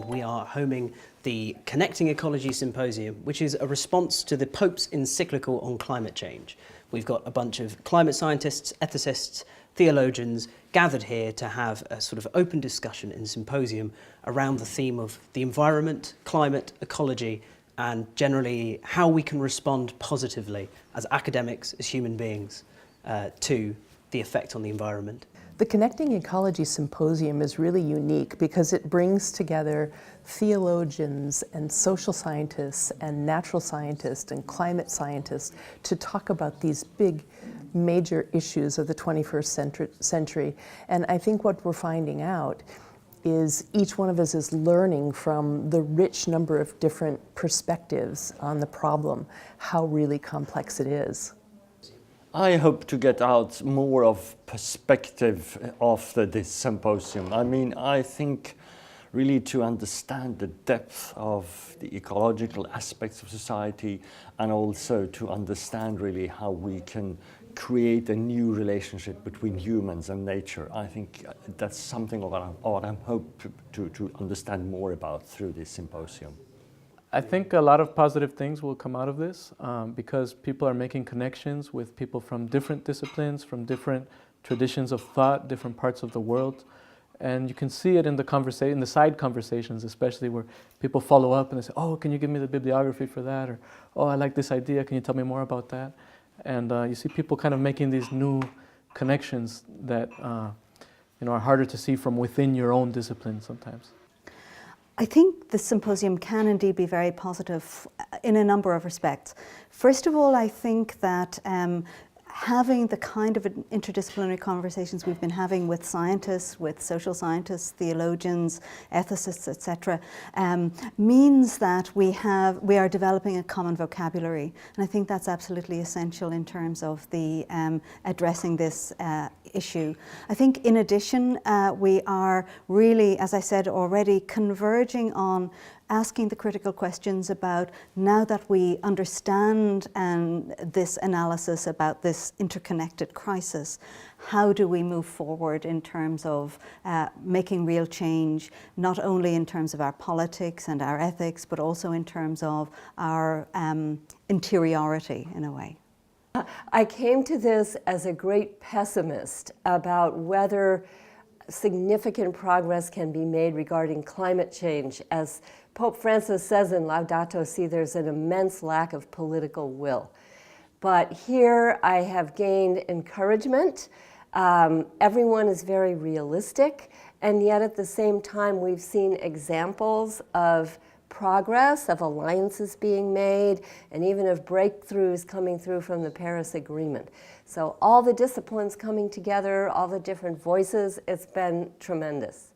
we are homing the Connecting Ecologies Symposium, which is a response to the Pope's encyclical on climate change. We've got a bunch of climate scientists, ethicists, theologians gathered here to have a sort of open discussion in symposium around the theme of the environment, climate, ecology, and generally how we can respond positively as academics, as human beings, to the effect on the environment. The Connecting Ecology Symposium is really unique because it brings together theologians and social scientists and natural scientists and climate scientists to talk about these big major issues of the 21st century. And I think what we're finding out is each one of us is learning from the rich number of different perspectives on the problem, how really complex it is. I hope to get out more of perspective after this symposium. I mean, I think really to understand the depth of the ecological aspects of society and also to understand really how we can create a new relationship between humans and nature. I think that's something what I hope to understand more about through this symposium. I think a lot of positive things will come out of this because people are making connections with people from different disciplines, from different traditions of thought, different parts of the world. And you can see it in the side conversations, especially where people follow up and they say, oh, can you give me the bibliography for that? Or, oh, I like this idea, can you tell me more about that? And you see people kind of making these new connections that are harder to see from within your own discipline sometimes. I think the symposium can indeed be very positive in a number of respects. First of all, I think that having the kind of interdisciplinary conversations we've been having with scientists, with social scientists, theologians, ethicists, etc., means that we are developing a common vocabulary, and I think that's absolutely essential in terms of the addressing this issue. I think in addition we are really, as I said already, converging on asking the critical questions about, now that we understand this analysis about this interconnected crisis, how do we move forward in terms of making real change, not only in terms of our politics and our ethics, but also in terms of our interiority, in a way. I came to this as a great pessimist about whether significant progress can be made regarding climate change. As Pope Francis says in Laudato Si', there's an immense lack of political will. But here I have gained encouragement. Everyone is very realistic, and yet at the same time we've seen examples of progress, of alliances being made, and even of breakthroughs coming through from the Paris Agreement. So all the disciplines coming together, all the different voices, it's been tremendous.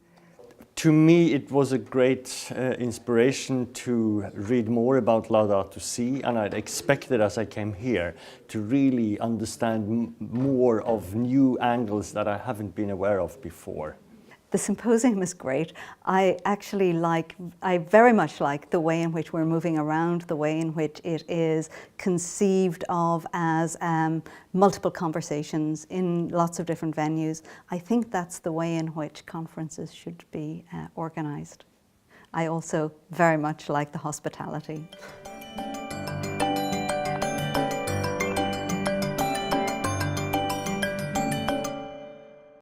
To me, it was a great inspiration to read more about Laudato Si', and I'd expected as I came here to really understand more of new angles that I haven't been aware of before. The symposium is great. I very much like the way in which we're moving around, the way in which it is conceived of as multiple conversations in lots of different venues. I think that's the way in which conferences should be organized. I also very much like the hospitality.